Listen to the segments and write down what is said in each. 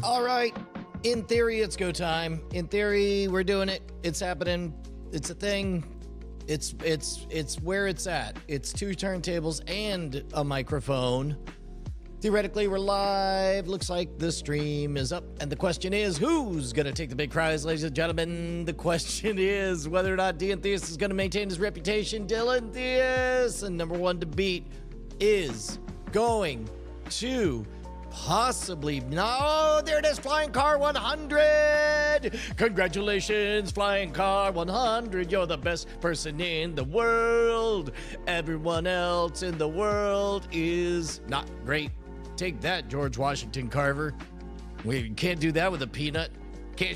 All right. In theory, it's go time. In theory, we're doing it. It's happening. It's a thing. It's where it's at. It's 2 turntables and a microphone. Theoretically, we're live. Looks like the stream is up. And the question is, who's going to take the big prize, ladies and gentlemen? The question is whether or not Dylan Theus is going to maintain his reputation. Dylan Theus, and number 1 to beat, is going to possibly... No, there it is, Flying Car 100. Congratulations, Flying Car 100. You're the best person in the world. Everyone else in the world is not great. Take that, George Washington Carver. We can't do that with a peanut. You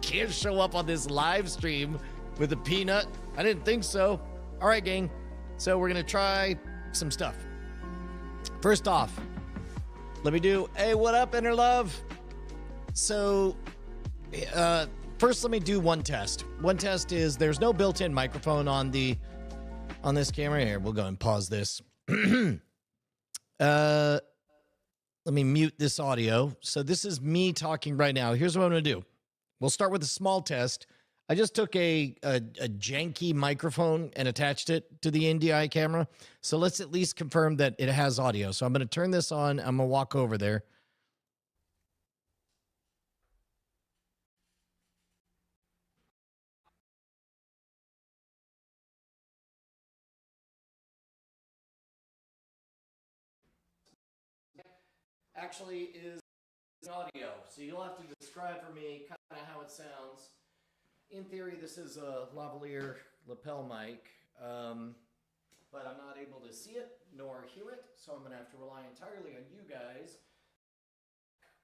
can't show up on this live stream with a peanut. I didn't think so. All right, gang. So we're going to try some stuff. First off, let me do, hey, what up, Inner Love? So, first let me do one test. One test is there's no built-in microphone on this camera. Here, we'll go and pause this. Let me mute this audio. So this is me talking right now. Here's what I'm gonna do. We'll start with a small test. I just took a janky microphone and attached it to the NDI camera. So let's at least confirm that it has audio. So I'm going to turn this on. I'm going to walk over there. Actually is audio. So you'll have to describe for me kind of how it sounds. In theory, this is a lavalier lapel mic, but I'm not able to see it nor hear it, so I'm going to have to rely entirely on you guys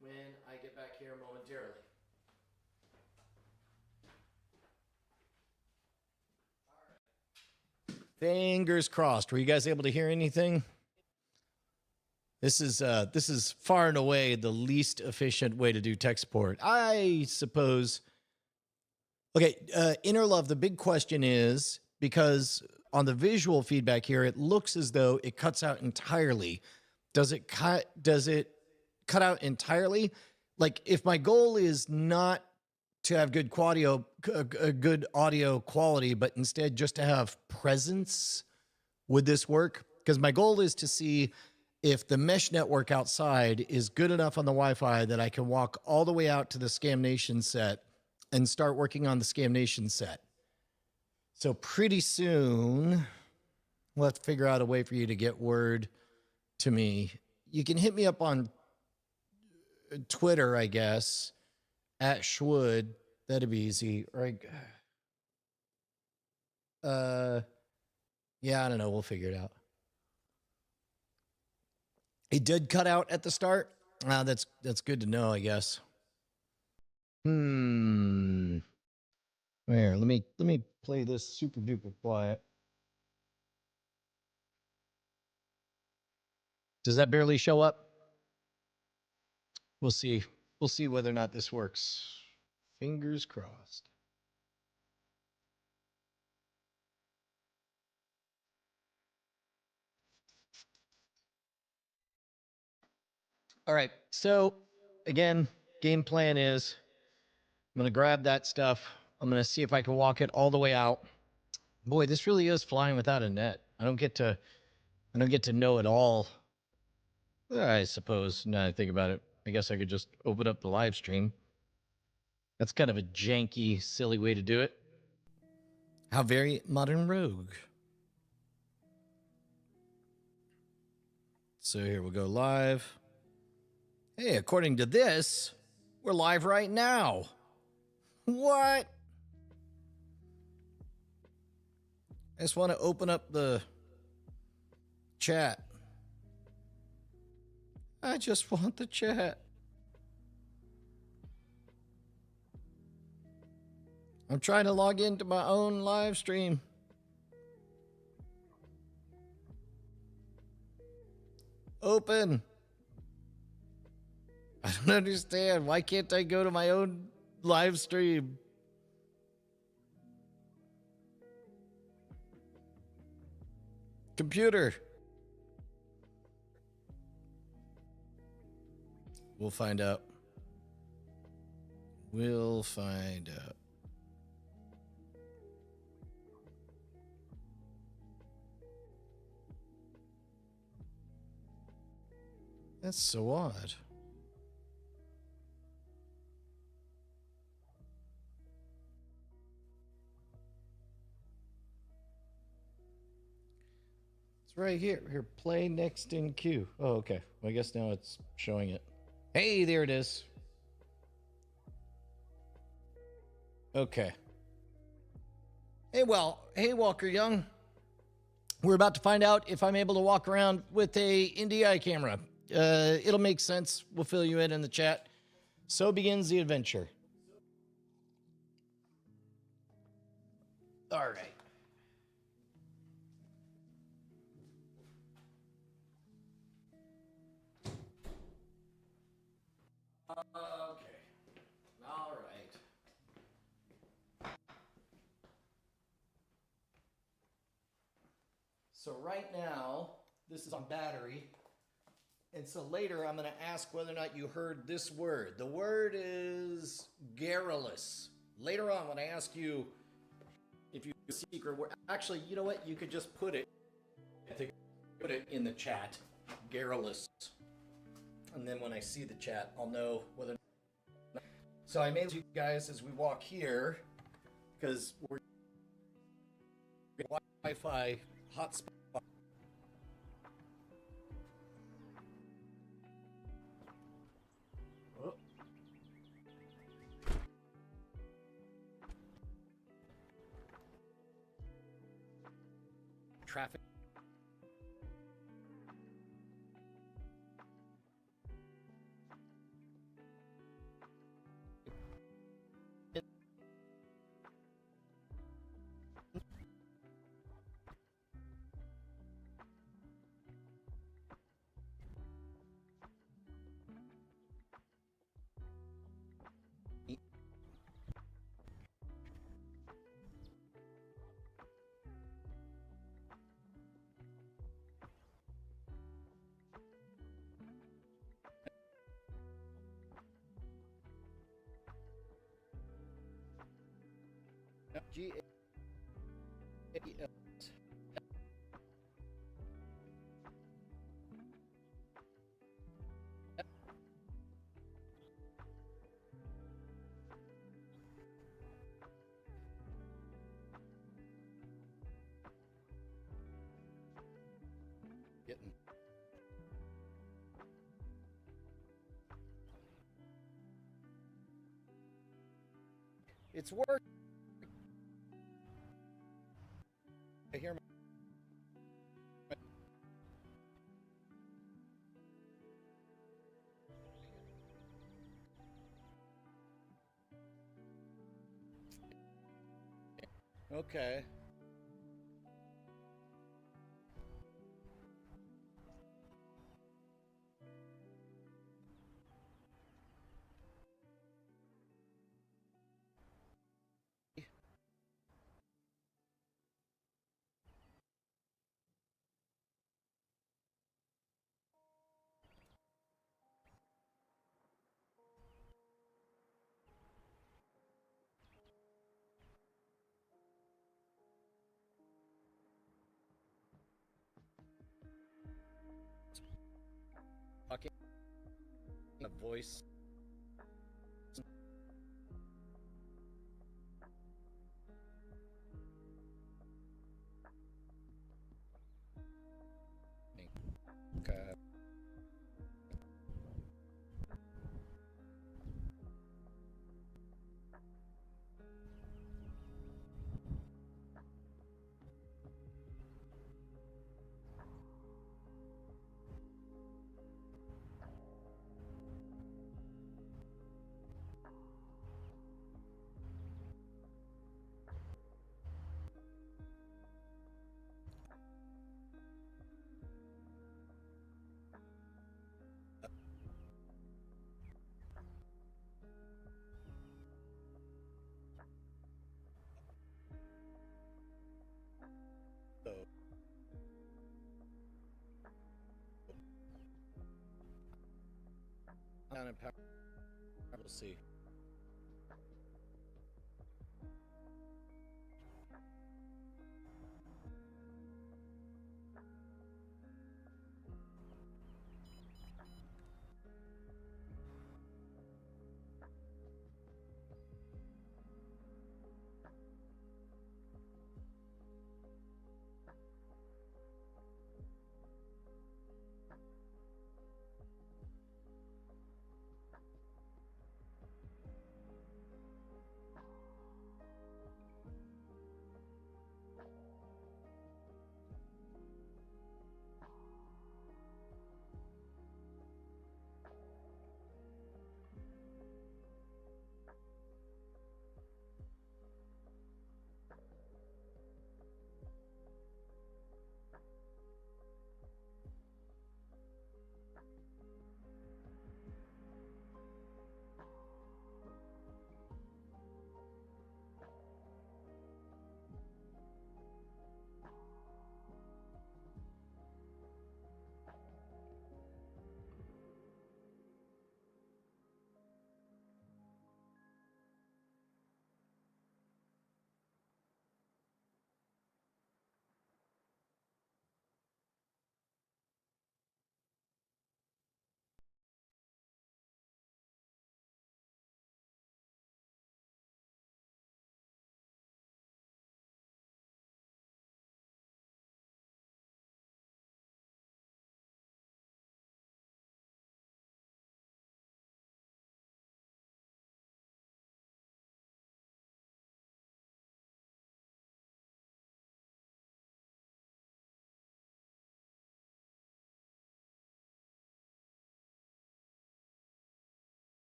when I get back here momentarily. All right. Fingers crossed. Were you guys able to hear anything? This is far and away the least efficient way to do tech support, I suppose. Okay, Inner Love, the big question is, because on the visual feedback here, it looks as though it cuts out entirely. Does it cut out entirely? Like, if my goal is not to have good audio quality, but instead just to have presence, would this work? Because my goal is to see if the mesh network outside is good enough on the Wi-Fi that I can walk all the way out to the Scam Nation set and start working on the Scam Nation set. So pretty soon, we'll have to figure out a way for you to get word to me. You can hit me up on Twitter, I guess, at Schwood. That'd be easy. Right? Yeah, I don't know. We'll figure it out. It did cut out at the start. That's good to know, I guess. Where? Let me play this super duper quiet. Does that barely show up? We'll see. We'll see whether or not this works. Fingers crossed. All right. So again, game plan is I'm going to grab that stuff. I'm going to see if I can walk it all the way out. Boy, this really is flying without a net. I don't get to know it all. I suppose, now that I think about it, I guess I could just open up the live stream. That's kind of a janky, silly way to do it. How very modern rogue. So here we'll go live. Hey, according to this, we're live right now. What? I just want to open up the chat. I just want the chat. I'm trying to log into my own live stream. Open. I don't understand. Why can't I go to my own live stream? Computer. We'll find out. We'll find out. That's so odd. It's right here. Here, play next in queue. Oh, okay. Well, I guess now it's showing it. Hey, there it is. Okay. Hey, Walker Young. We're about to find out if I'm able to walk around with a NDI camera. It'll make sense. We'll fill you in the chat. So begins the adventure. All right. Okay. All right. So right now, this is on battery. And so later I'm going to ask whether or not you heard this word. The word is garrulous. Later on, when I ask you if you have a secret word, actually, you know what? You could just put it in the chat, garrulous. And then when I see the chat, I'll know whether. So I made you guys as we walk here, because we're Wi-Fi hotspot. Oh. Traffic. G-A-L. Getting. It's work. I hear my. Okay. Talking a voice. Okay. So. Down in power. We'll see.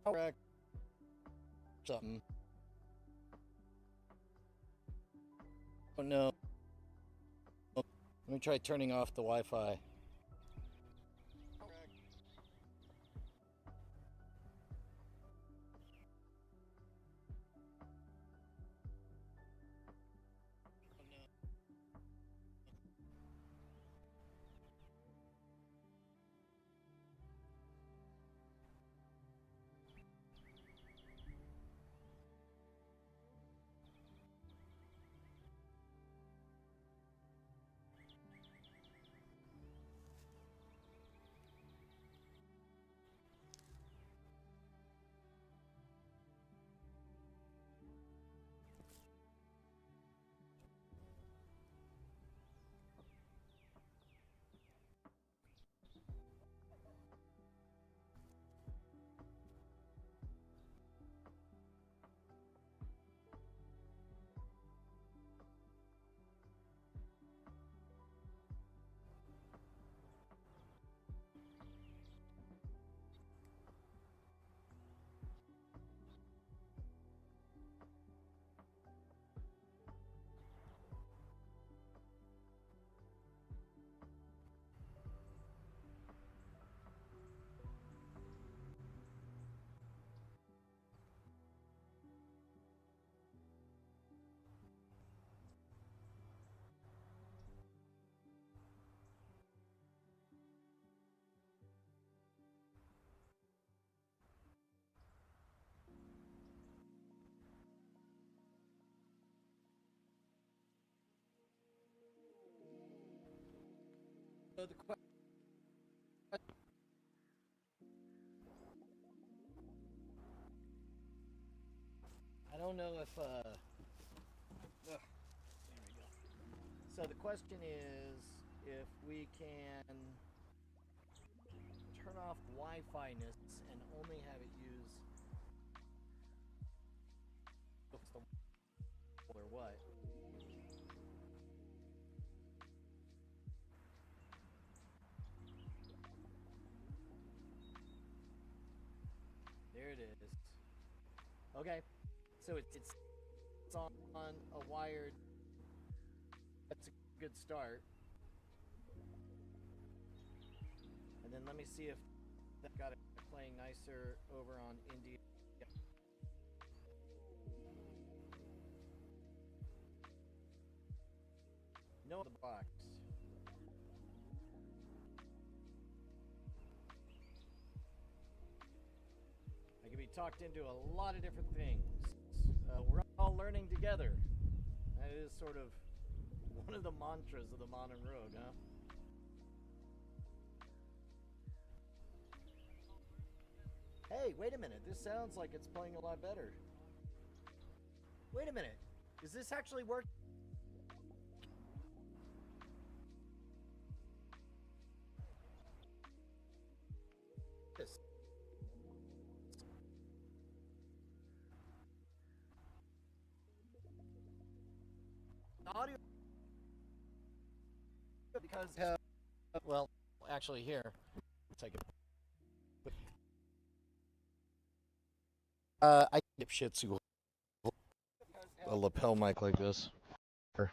Correct. Something. Oh no. Let me try turning off the Wi-Fi. So the question. I don't know if ugh, there we go. So the question is if we can turn off Wi-Fi-ness and only have it use the or what? There it is. Okay, so it's on a wired. That's a good start. And then let me see if that got it playing nicer over on NDI. No, the box. I can be talked into a lot of different things. We're all learning together. That is sort of one of the mantras of the modern rogue, huh? Hey, wait a minute. This sounds like it's playing a lot better. Wait a minute. Is this actually working? This audio because well, actually here. Take it. I get shit to a lapel mic like this. I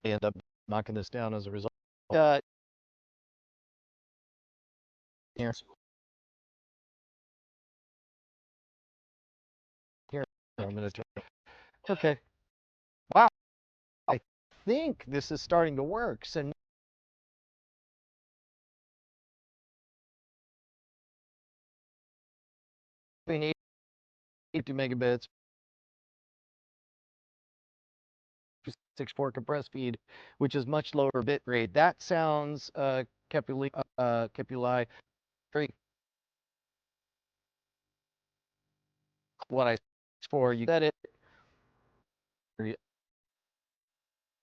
end up knocking this down as a result. Uh, here, here. I'm gonna turn. Okay. Wow. I think this is starting to work. So between 80 megabits, 64 compressed speed, which is much lower bit rate. That sounds Capuli very what I for you said it.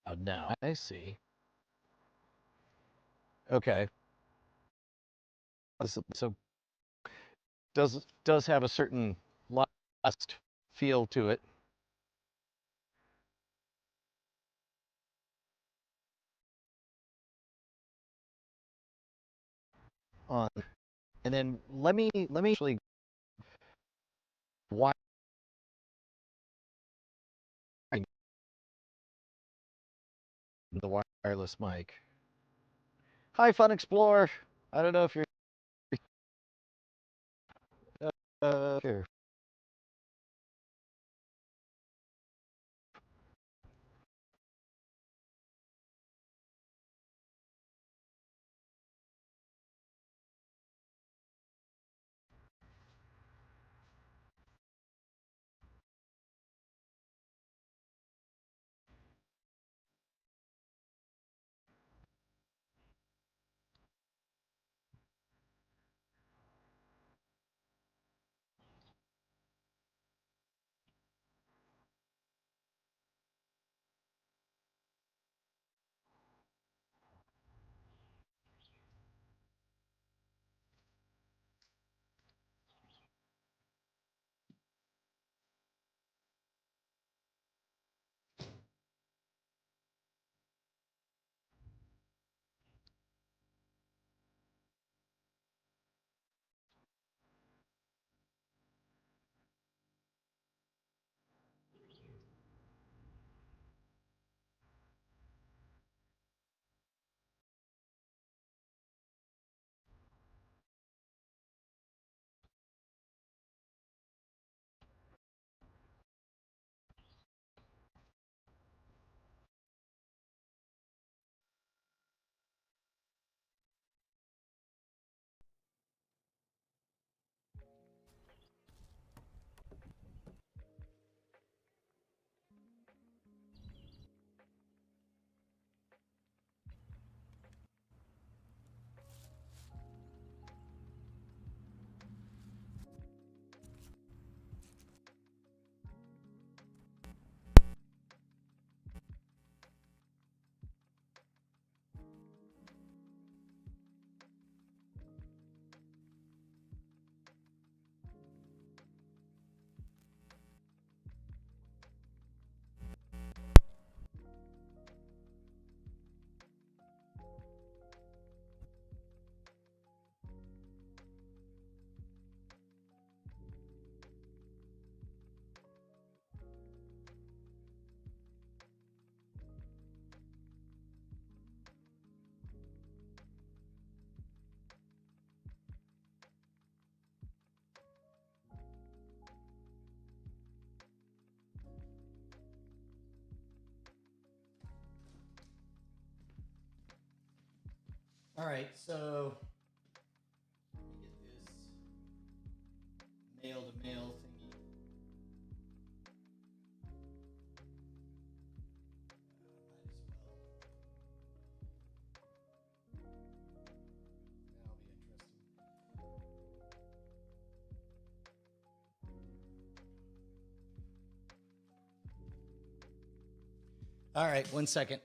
Oh, now I see. Okay. So does have a certain lust feel to it. On and then let me actually Why? The wireless mic. Hi, Fun Explorer. I don't know if you're here. All right, so let me get this male to male thingy. Might as well. That'll be interesting. All right, 1 second.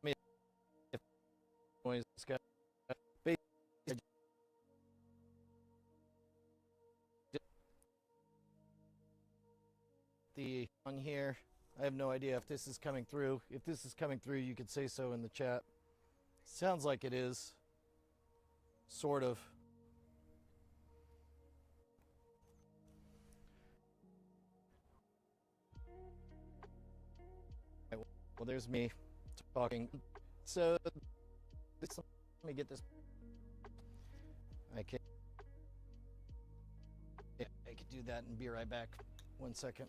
me if noise got the on here. I have no idea if this is coming through. If this is coming through, you could say so in the chat. Sounds like it is. Sort of. Well, there's me talking. So, let me get this. I can do that and be right back. 1 second.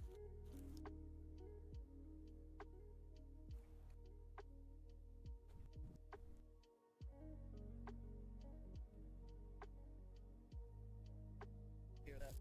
Hear that?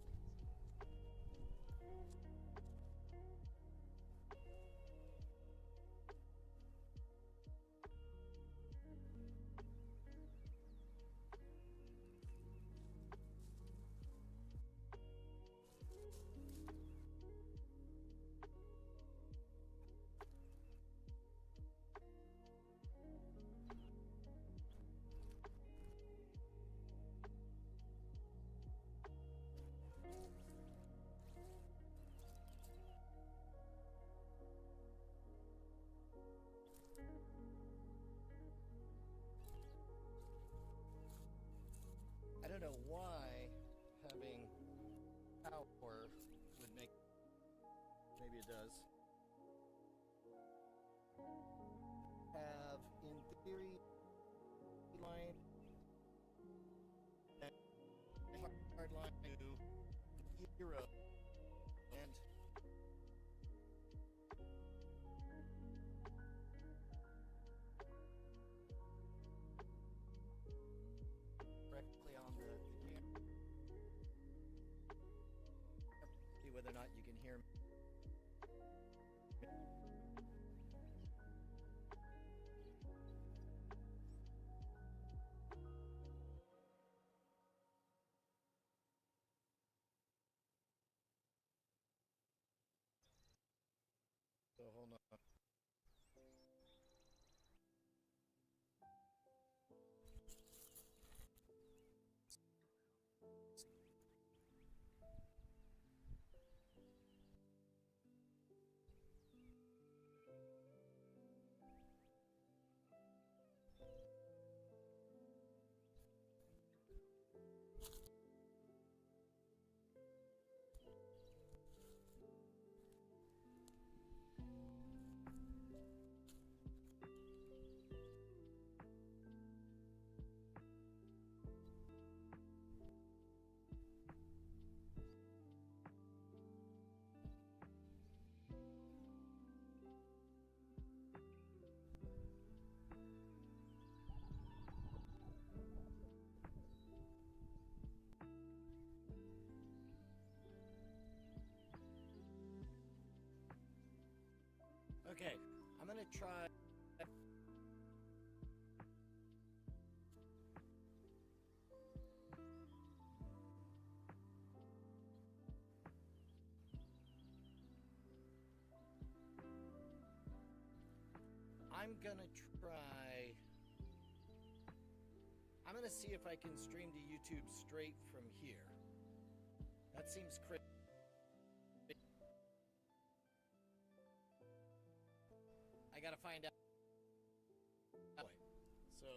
I don't know why having power would make, maybe it does, have in theory line and hard line to 0 and directly on the camera. See whether or not you can hear me. So hold on. Okay, I'm gonna try. I'm gonna try. I'm gonna see if I can stream to YouTube straight from here. That seems crazy. I gotta find out. So.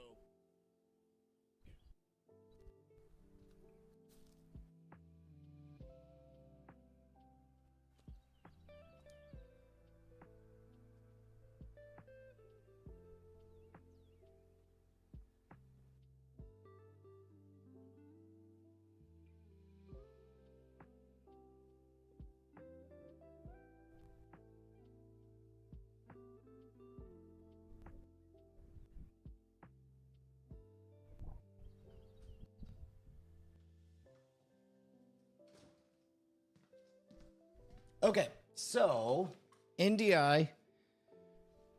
Okay, so NDI,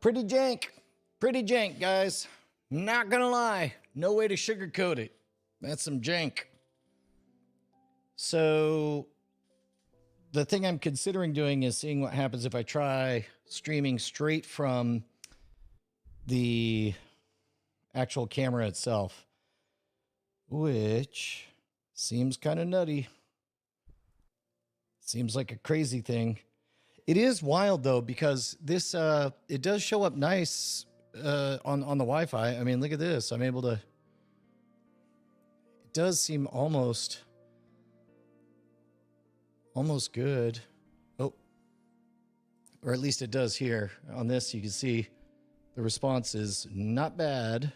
pretty jank, guys. Not gonna lie, no way to sugarcoat it. That's some jank. So the thing I'm considering doing is seeing what happens if I try streaming straight from the actual camera itself, which seems kind of nutty. Seems like a crazy thing. It is wild though, because this it does show up nice on the Wi-Fi. I mean, look at this. I'm able to. It does seem almost good. Oh, or at least it does here. On this, you can see the response is not bad.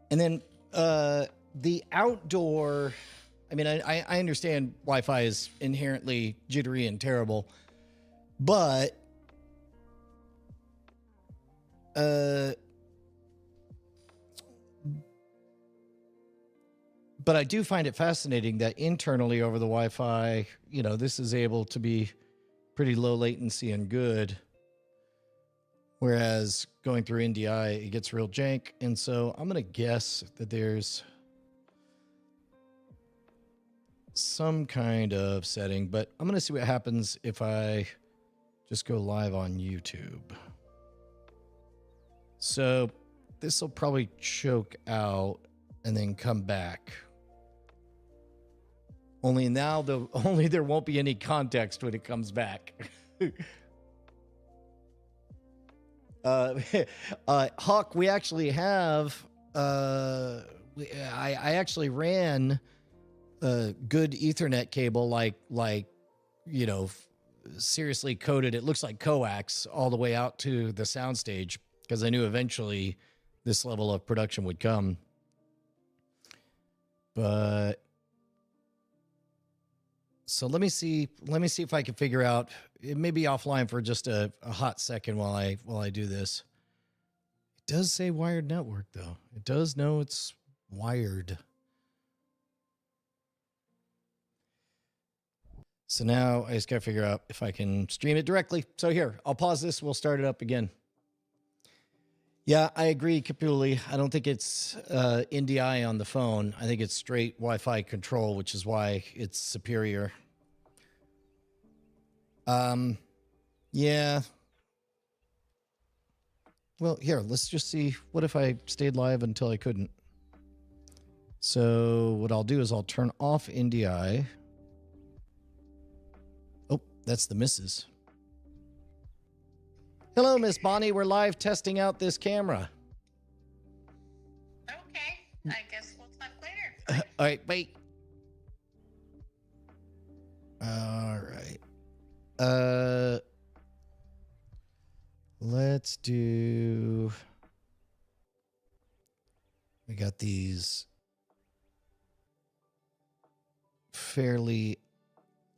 And then the outdoor, I mean, I understand Wi-Fi is inherently jittery and terrible, but I do find it fascinating that internally over the Wi-Fi, you know, this is able to be pretty low latency and good. Whereas going through NDI, it gets real jank. And so I'm going to guess that there's some kind of setting, but I'm going to see what happens if I just go live on YouTube. So this will probably choke out and then come back. Only now, there won't be any context when it comes back. Hawk, we actually have, I actually ran a good Ethernet cable, like, you know, seriously coded. It looks like coax all the way out to the soundstage, because I knew eventually this level of production would come. But so let me see if I can figure out. It may be offline for just a hot second while I do this. It does say wired network though. It does know it's wired. So now I just gotta figure out if I can stream it directly. So here, I'll pause this. We'll start it up again. Yeah, I agree, Kapuli. I don't think it's NDI on the phone. I think it's straight Wi-Fi control, which is why it's superior. Yeah. Well, here, let's just see. What if I stayed live until I couldn't? So what I'll do is I'll turn off NDI. Oh, that's the missus. Hello, Miss Bonnie. We're live testing out this camera. Okay, I guess we'll talk later. All right, wait. All right. Let's do. We got these fairly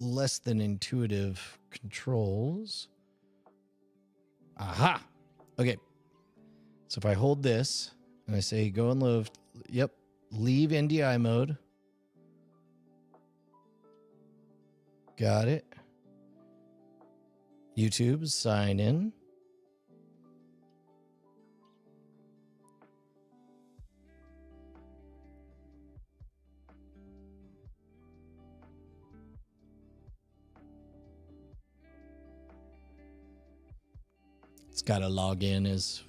less than intuitive controls. Aha. Okay. So if I hold this and I say go and live, yep, leave NDI mode. Got it. YouTube, sign in. It's got to log in as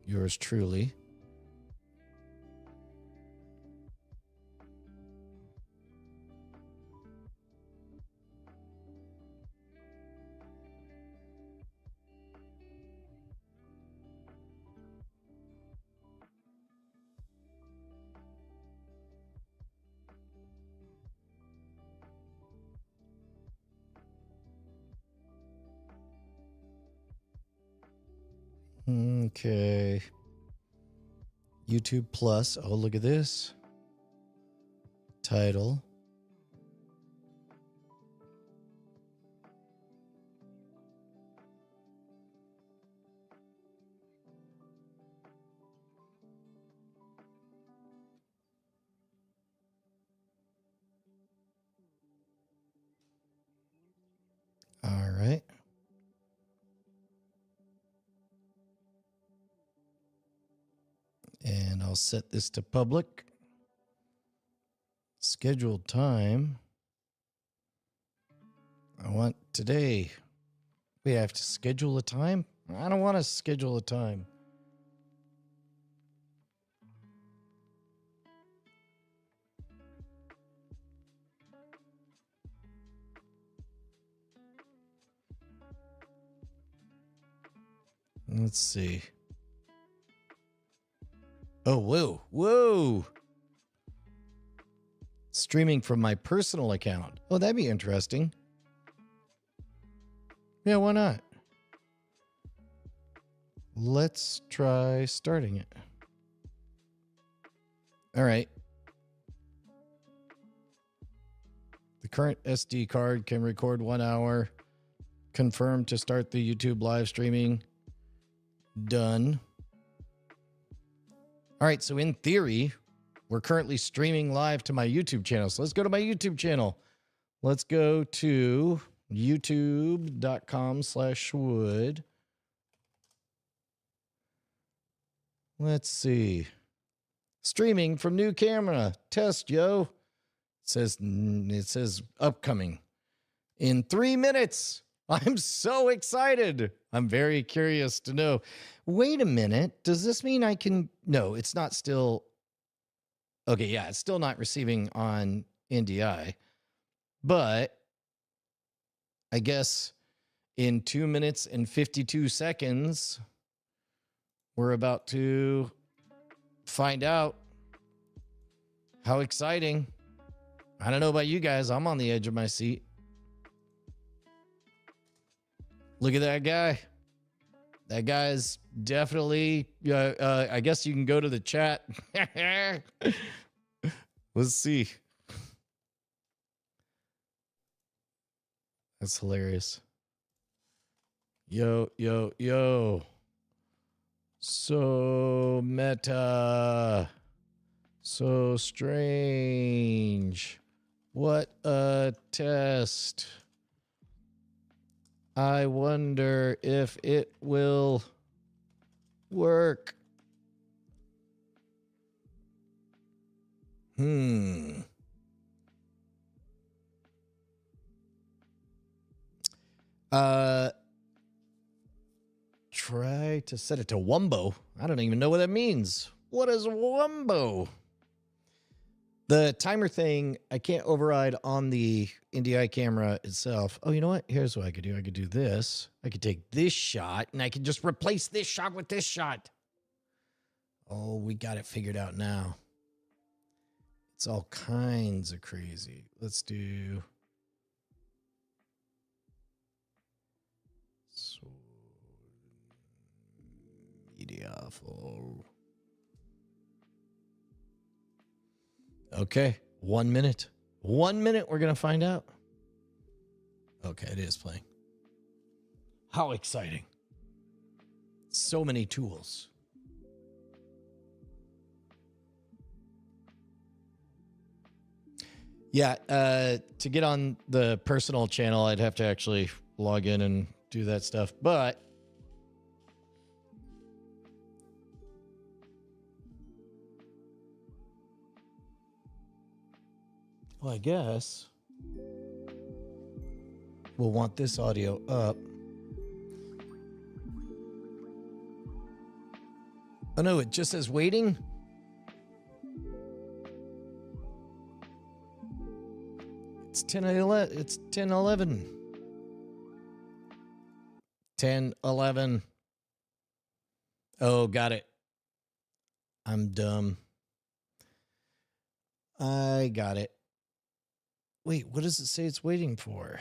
yours truly. Okay. YouTube Plus. Oh, look at this. Title. All right. And I'll I'll set this to public. Scheduled time. I want today. We have to schedule a time? I don't want to schedule a time. Let's see. Oh, whoa, whoa. Streaming from my personal account. Oh, that'd be interesting. Yeah, why not? Let's try starting it. All right. The current SD card can record 1 hour. Confirm to start the YouTube live streaming. Done. All right, so in theory, we're currently streaming live to my YouTube channel. So let's go to my YouTube channel. Let's go to youtube.com/wood. Let's see. Streaming from new camera. Test, yo. It says upcoming in 3 minutes. I'm so excited. I'm very curious to know. Wait a minute. Does this mean I can? No, it's not still. Okay, yeah, it's still not receiving on NDI. But I guess in 2 minutes and 52 seconds, we're about to find out. How exciting. I don't know about you guys. I'm on the edge of my seat. Look at that guy. That guy's definitely, I guess you can go to the chat. Let's see. That's hilarious. Yo, yo, yo. So meta. So strange. What a test. I wonder if it will work. Try to set it to Wumbo. I don't even know what that means. What is Wumbo? The timer thing, I can't override on the NDI camera itself. Oh, you know what? Here's what I could do. I could do this. I could take this shot, and I could just replace this shot with this shot. Oh, we got it figured out now. It's all kinds of crazy. Let's do... So... Media full... Okay, 1 minute. 1 minute, we're going to find out. Okay, it is playing. How exciting. So many tools. Yeah, to get on the personal channel, I'd have to actually log in and do that stuff. But well, I guess we'll want this audio up. Oh no, it just says waiting. It's 10:11. It's 10:11. 10:11. Oh, got it. I'm dumb. I got it. Wait, what does it say it's waiting for?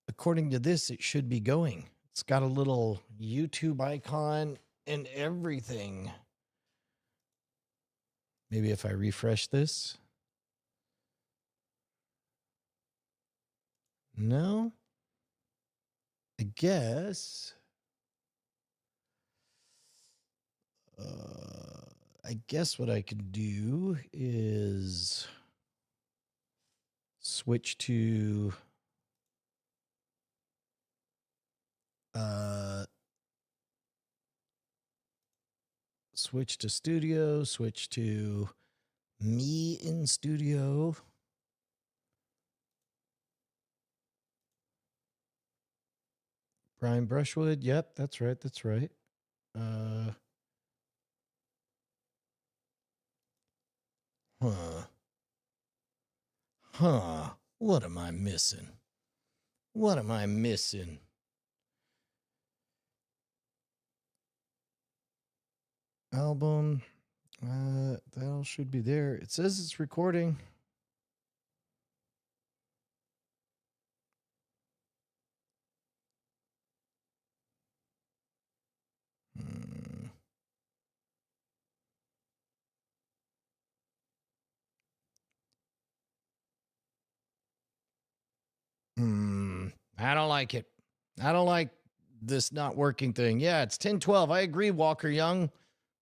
According to this, it should be going. It's got a little YouTube icon and everything. Maybe if I refresh this. No? I guess. I guess what I could do is switch to Switch to studio, switch to me in studio. Brian Brushwood. Yep, that's right. That's right. What am I missing? What am I missing? Album. That all should be there. It says it's recording. I don't like it. I don't like this not working thing. Yeah, it's 10:12. I agree, Walker Young.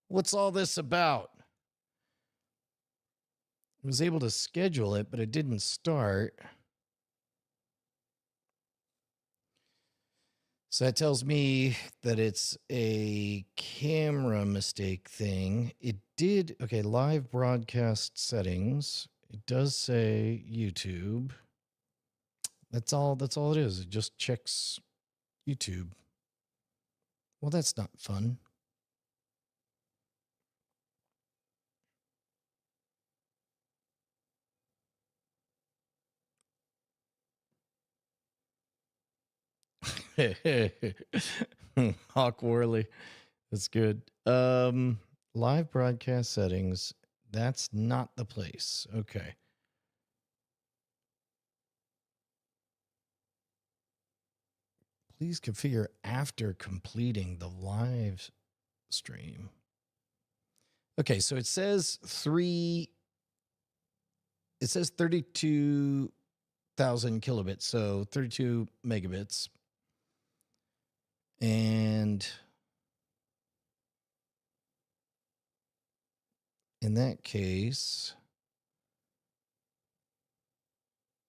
What's all this about? I was able to schedule it, but it didn't start. So that tells me that it's a camera mistake thing. It did, okay, live broadcast settings. It does say YouTube. That's all it is. It just checks YouTube. Well, that's not fun. Hawk Worley. That's good. Live broadcast settings. That's not the place. Okay. Please configure after completing the live stream. Okay, so it says 32,000 kilobits, so 32 megabits. And in that case,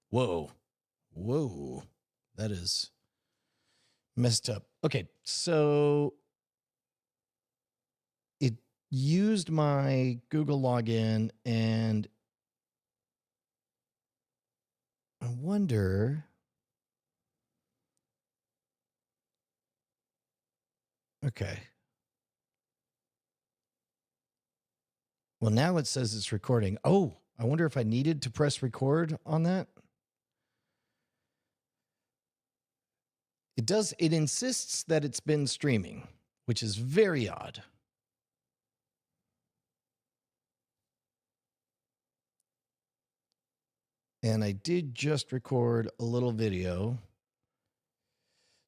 whoa, that is messed up. Okay, so it used my Google login, and I wonder. Okay. Well, now it says it's recording. Oh, I wonder if I needed to press record on that. It does. It insists that it's been streaming, which is very odd. And I did just record a little video.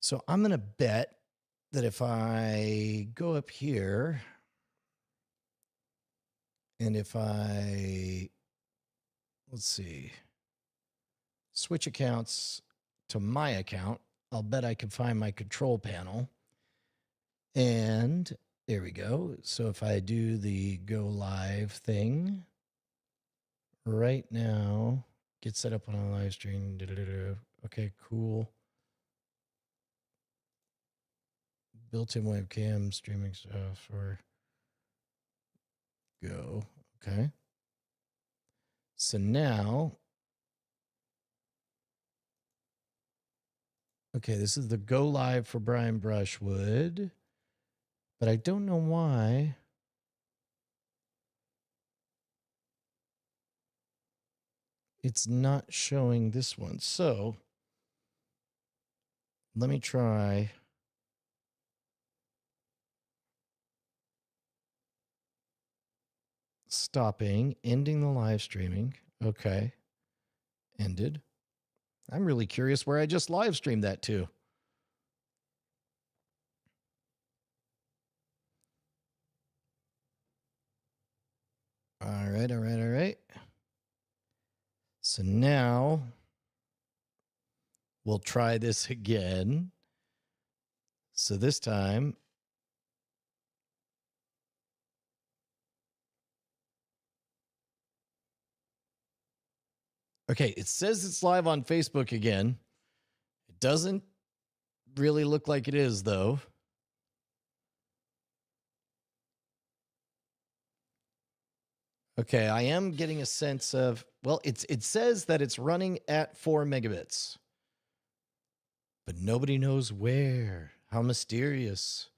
So I'm going to bet that if I go up here and if I, let's see, switch accounts to my account, I'll bet I can find my control panel. And there we go. So if I do the go live thing right now, get set up on a live stream. Okay, cool. Built-in webcam, streaming stuff, or go. Okay. So now, okay, this is the go live for Brian Brushwood, but I don't know why. It's not showing this one. So let me try. Stopping, ending the live streaming. Okay. Ended. I'm really curious where I just live streamed that to. All right. So now we'll try this again. So this time, okay, it says it's live on Facebook again. It doesn't really look like it is, though. Okay, I am getting a sense of, well, it says that it's running at 4 megabits. But nobody knows where. How mysterious.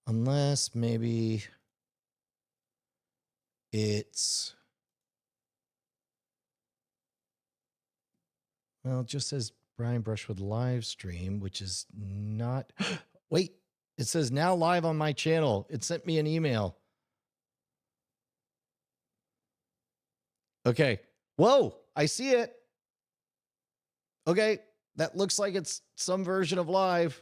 Unless maybe it's, well, it just says Brian Brushwood live stream, which is not. Wait, it says now live on my channel. It sent me an email. Okay. Whoa, I see it. Okay, that looks like it's some version of live.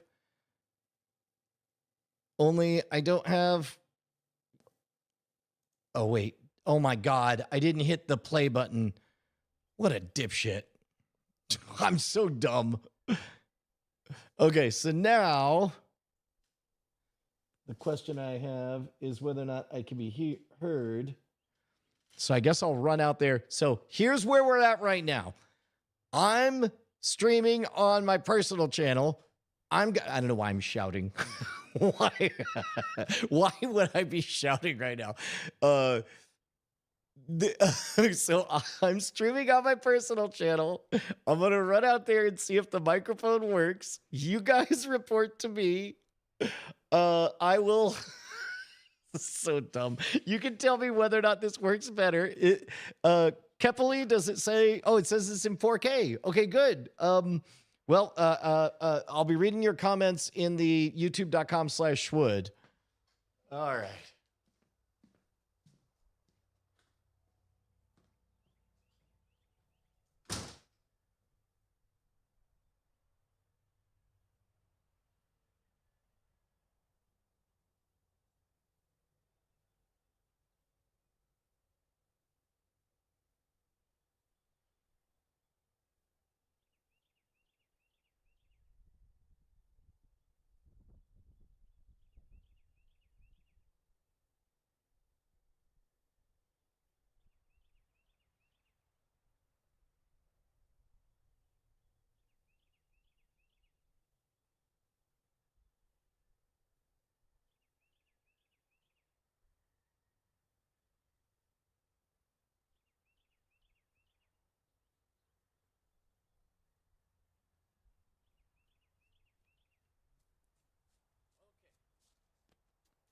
Only I don't have. Oh, wait. Oh my God. I didn't hit the play button. What a dipshit. I'm so dumb. Okay, so now the question I have is whether or not I can be heard. So I guess I'll run out there. So here's where we're at right now. I'm streaming on my personal channel. I don't know why I'm shouting. Why? Why would I be shouting right now? So I'm streaming on my personal channel. I'm going to run out there and see if the microphone works. You guys report to me. I will. So dumb. You can tell me whether or not this works better. Kepoli, does it say? Oh, it says it's in 4K. Okay, good. Well, I'll be reading your comments in the youtube.com/Schwood. All right.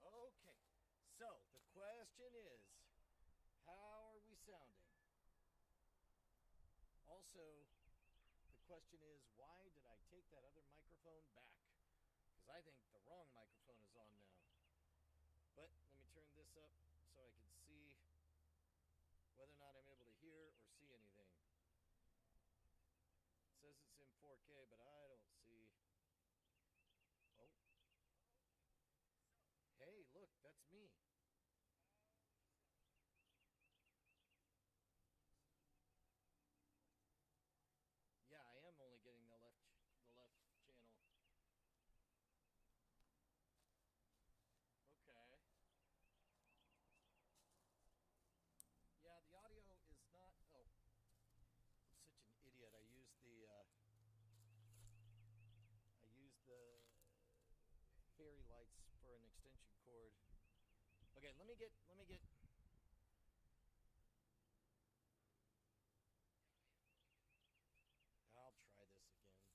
Okay. So the question is, how are we sounding? Also, the question is, why did I take that other microphone back? Because I think the wrong microphone is on now. But let me turn this up so I can see whether or not I'm able to hear or see anything. It says it's in 4K, but I don't see. Oh. Hey, look, that's me. Yeah, I am only getting the left channel. Okay. Yeah, the audio is not. Oh, I'm such an idiot. I used the fairy lights for an extension cord. Okay, let me get. I'll try this again. Stupid.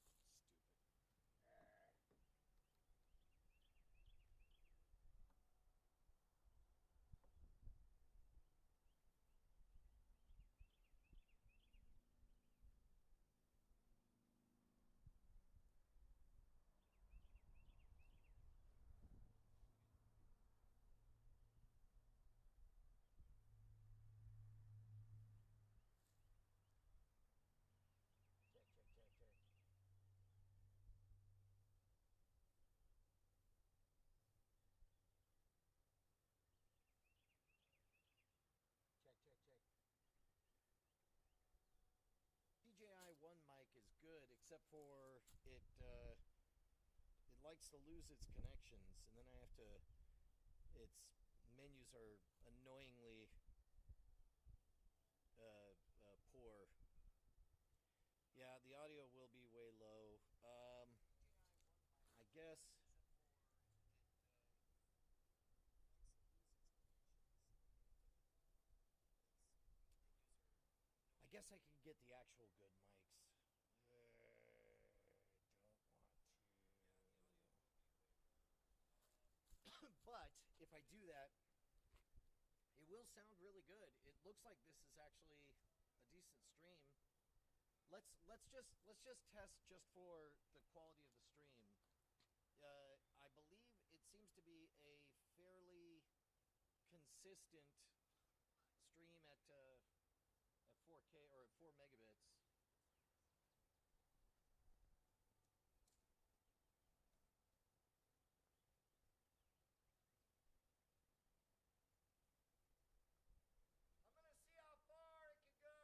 Check. Check. DJI One mic is good, except for it likes to lose its connections, and then I have to. Its menus are annoyingly poor. Yeah, the audio will be way low. I guess. Unless I can get the actual good mics. Don't want to. But if I do that, it will sound really good. It looks like this is actually a decent stream. Let's just test just for the quality of the stream. I believe it seems to be a fairly consistent stream at 4K or at 4 megabits. I'm gonna see how far it can go.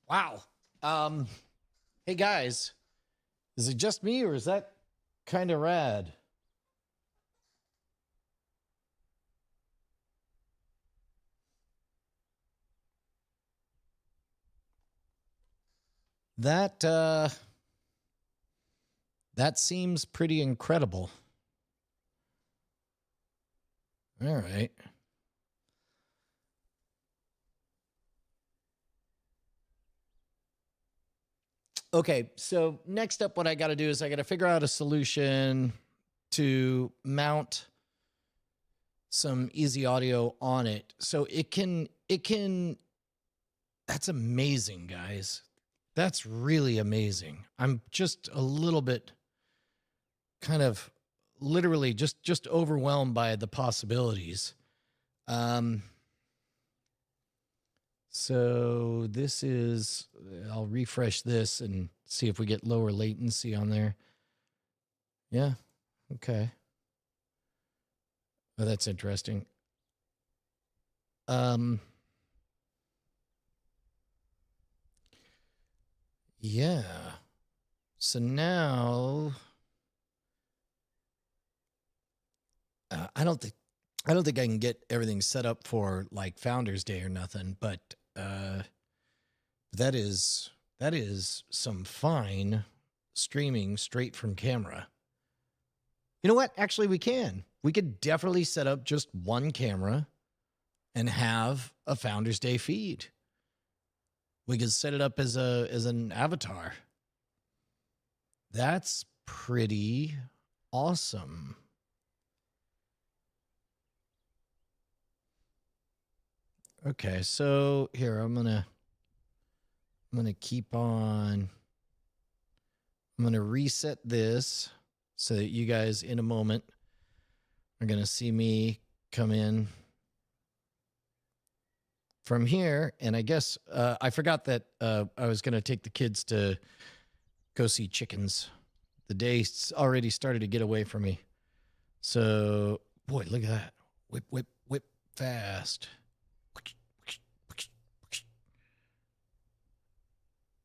Wow. Hey guys, is it just me or is that kind of rad? That that seems pretty incredible. All right. Okay, so next up, what I got to do is I got to figure out a solution to mount some easy audio on it. So it can, that's amazing, guys. That's really amazing. I'm just a little bit kind of literally just overwhelmed by the possibilities. So this is, I'll refresh this and see if we get lower latency on there. Yeah. Okay. Oh, that's interesting. Yeah. So now I don't think I can get everything set up for like Founders Day or nothing, but that is some fine streaming straight from camera. You know what? Actually, we can. We could definitely set up just one camera and have a Founders Day feed. We could set it up as an avatar. That's pretty awesome. Okay, so here I'm gonna keep on. I'm gonna reset this so that you guys in a moment are gonna see me come in from here. And I guess I forgot that I was gonna take the kids to go see chickens. The day's already started to get away from me. So boy, look at that. Whip, whip, whip fast.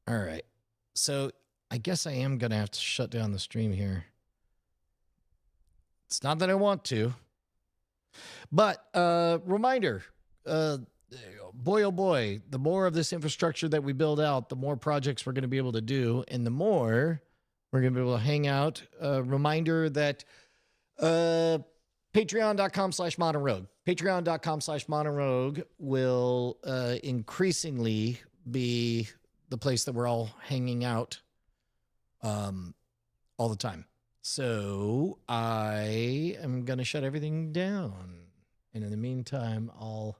All right. So I guess I am going to have to shut down the stream here. It's not that I want to, but reminder, boy, oh boy, the more of this infrastructure that we build out, the more projects we're going to be able to do, and the more we're going to be able to hang out. Reminder that patreon.com/modernrogue. Patreon.com/modernrogue will increasingly be the place that we're all hanging out all the time. So I am going to shut everything down. And in the meantime, I'll,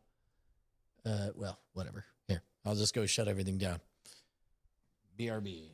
well, whatever. Here, I'll just go shut everything down. BRB.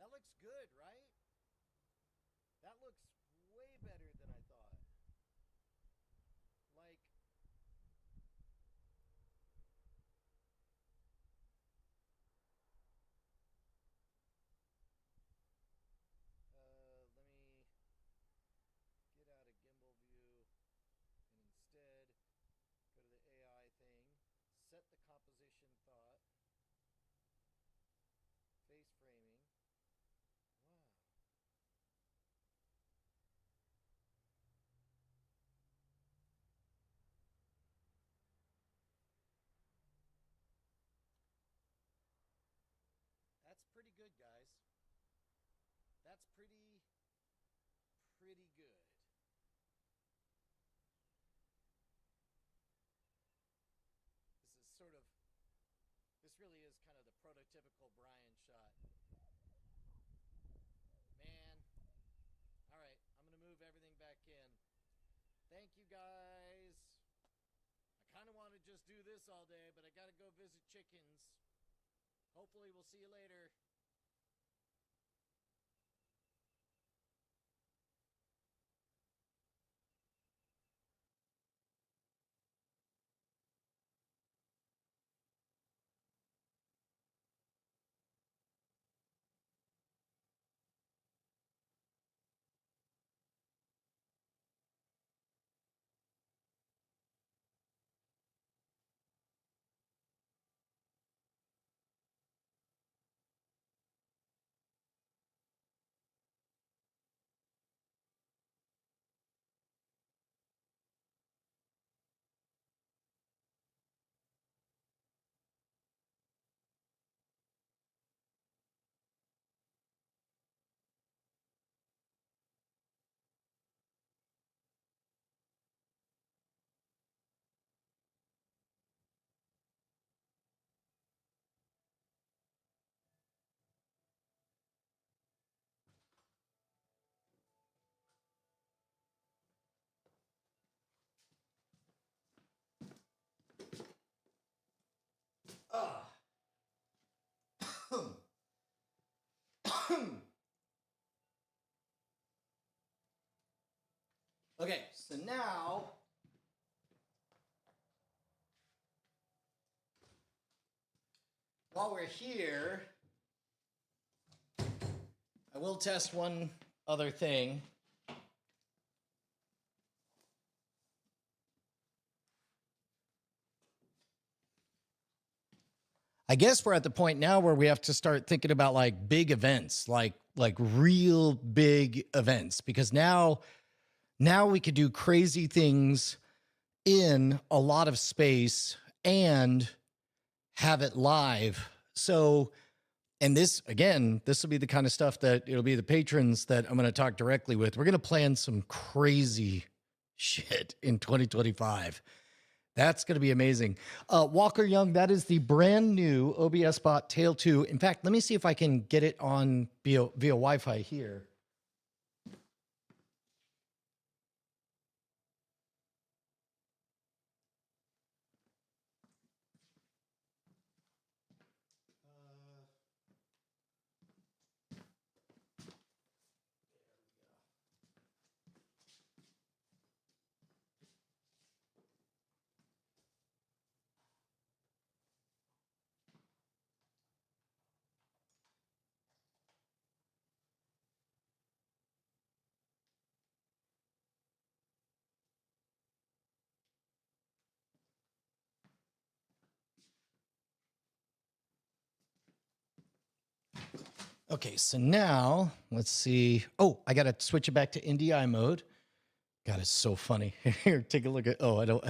That looks good, right? That looks way better than I thought. Like, let me get out of gimbal view and instead go to the AI thing, set the composition thought, face framing. Wow. That's pretty good, guys. That's pretty good. This really is kind of the prototypical Brian shot. Man. All right, I'm going to move everything back in. Thank you, guys. I kind of want to just do this all day, but I got to go visit chickens. Hopefully hopefully we'll see you later. Okay, so now while we're here, I will test one other thing. I guess we're at the point now where we have to start thinking about like big events, like real big events, because now we could do crazy things in a lot of space and have it live. So, and this, again, this will be the kind of stuff that it'll be the patrons that I'm going to talk directly with. We're going to plan some crazy shit in 2025. That's going to be amazing. Walker Young, that is the brand new OBS bot Tail 2. In fact, let me see if I can get it on via Wi-Fi here. Okay, so now let's see. Oh, I got to switch it back to NDI mode. God, it's so funny. Here, take a look at. Oh, I don't.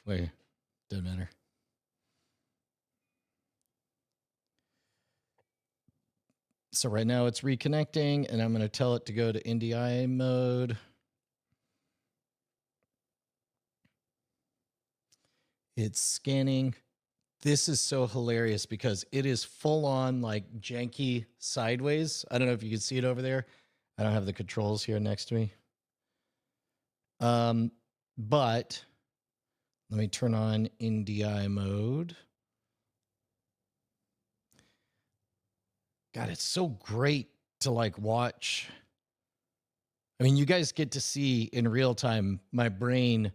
Wait, doesn't matter. So right now it's reconnecting, and I'm going to tell it to go to NDI mode. It's scanning. This is so hilarious because it is full on like janky sideways. I don't know if you can see it over there. I don't have the controls here next to me. But let me turn on NDI mode. God, it's so great to like watch. I mean, you guys get to see in real time my brain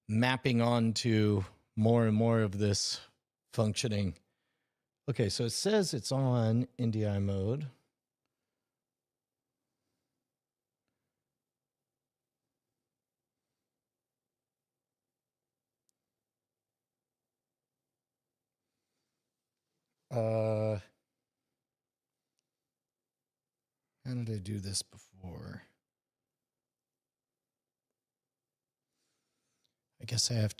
mapping onto more and more of this functioning. Okay, so it says it's on NDI mode. How did I do this before? I guess I have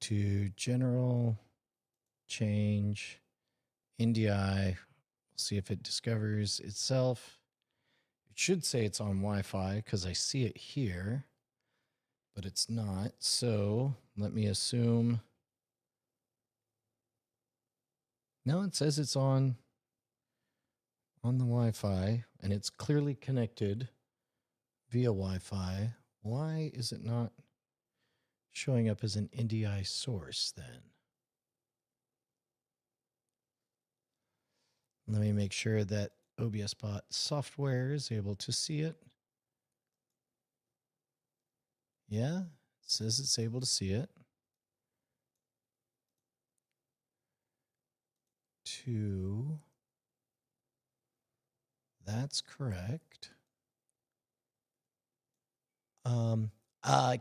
to general change NDI. We'll see if it discovers itself. It should say it's on Wi-Fi because I see it here, but it's not. So let me assume. No, it says it's on the Wi-Fi and it's clearly connected via Wi-Fi. Why is it not showing up as an NDI source then? Let me make sure that OBS Bot software is able to see it. Yeah, it says it's able to see it. 2. That's correct.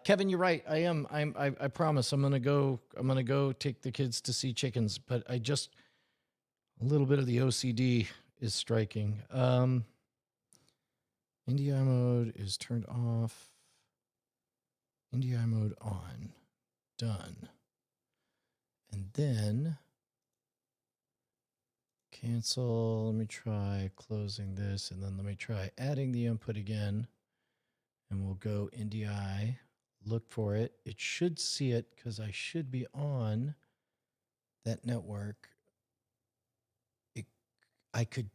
Kevin, you're right. I promise I'm gonna go take the kids to see chickens, but a little bit of the OCD is striking. NDI mode is turned off. NDI mode on. Done. And then cancel. Let me try closing this, and then let me try adding the input again. And we'll go NDI, look for it. It should see it because I should be on that network. I could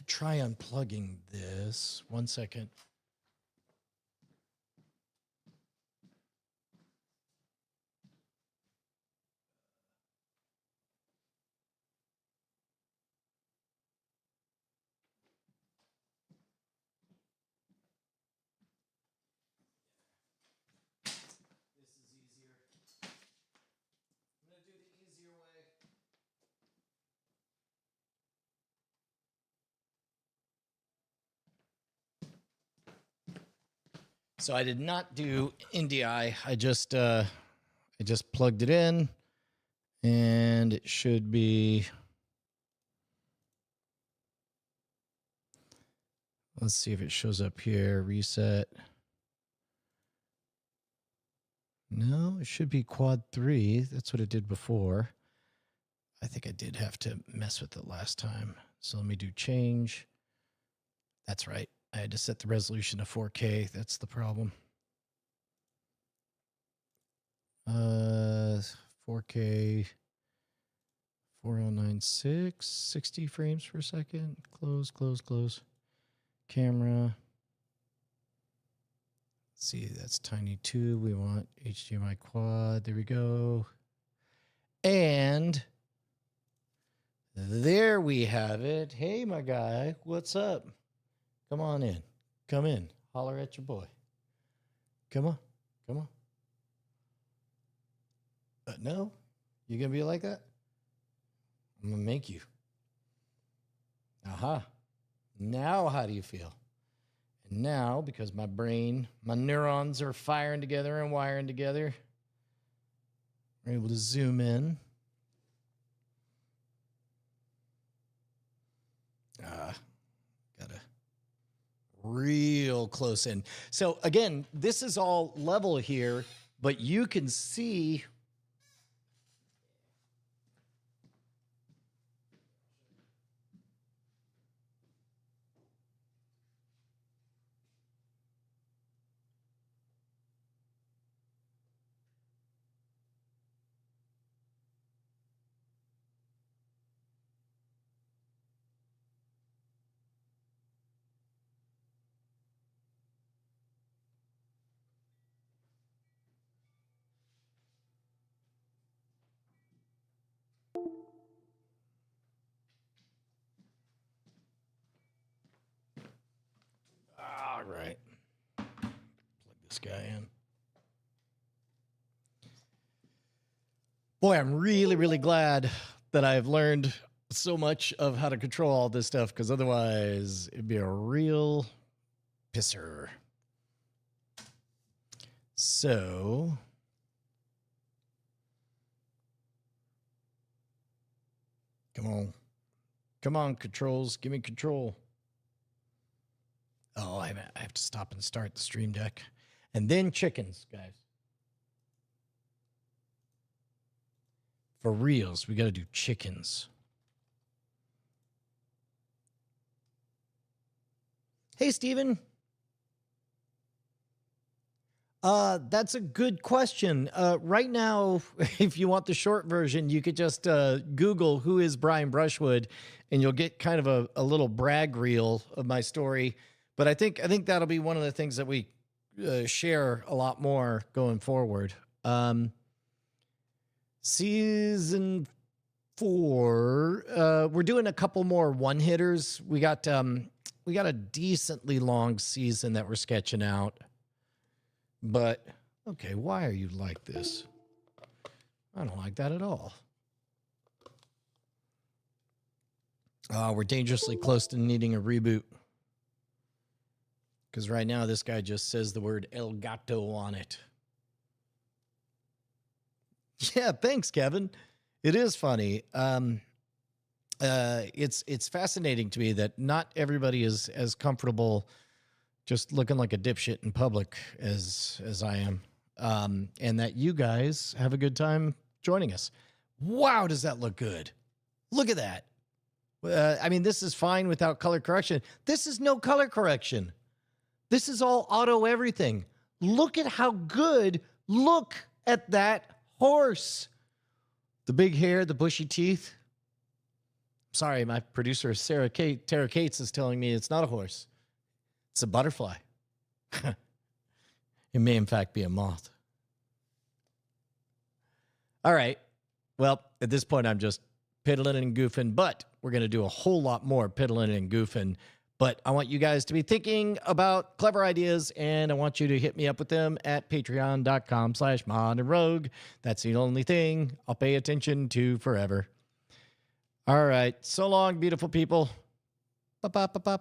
try unplugging this. 1 second. So I did not do NDI. I just plugged it in, and it should be. Let's see if it shows up here. Reset. No, it should be quad 3. That's what it did before. I think I did have to mess with it last time. So let me do change. That's right. I had to set the resolution to 4K. That's the problem. 4K 4096, 60 frames per second. Close, close, close. Camera. Let's see, that's tiny 2. We want HDMI quad. There we go. And there we have it. Hey, my guy, what's up? Come on in. Come in. Holler at your boy. Come on. Come on. No? You going to be like that? I'm going to make you. Aha. Now how do you feel? And now, because my brain, my neurons are firing together and wiring together, we're able to zoom in. Gotta real close in. So again, this is all level here, but you can see all right. Plug this guy in. Boy, I'm really, really glad that I've learned so much of how to control all this stuff, because otherwise it'd be a real pisser. So come on. Come on, controls. Give me control. Oh, I have to stop and start the stream deck. And then chickens, guys. For reals, we got to do chickens. Hey, Steven. That's a good question. Right now, if you want the short version, you could just Google who is Brian Brushwood, and you'll get kind of a little brag reel of my story. But I think that'll be one of the things that we share a lot more going forward. Season 4, we're doing a couple more one-hitters. We got a decently long season that we're sketching out. But, okay, why are you like this? I don't like that at all. We're dangerously close to needing a reboot. Because right now, this guy just says the word El Gato on it. Yeah, thanks, Kevin. It is funny. It's fascinating to me that not everybody is as comfortable just looking like a dipshit in public as I am, and that you guys have a good time joining us. Wow, does that look good? Look at that. I mean, this is fine without color correction. This is no color correction. This is all auto everything. Look at how good. Look at that horse. The big hair, the bushy teeth. Sorry, my producer, Tara Cates, is telling me it's not a horse. It's a butterfly. It may, in fact, be a moth. All right. Well, at this point, I'm just piddling and goofing, but we're going to do a whole lot more piddling and goofing. But I want you guys to be thinking about clever ideas, and I want you to hit me up with them at patreon.com/mod and That's the only thing I'll pay attention to forever. All right. So long, beautiful people. Bye-bye.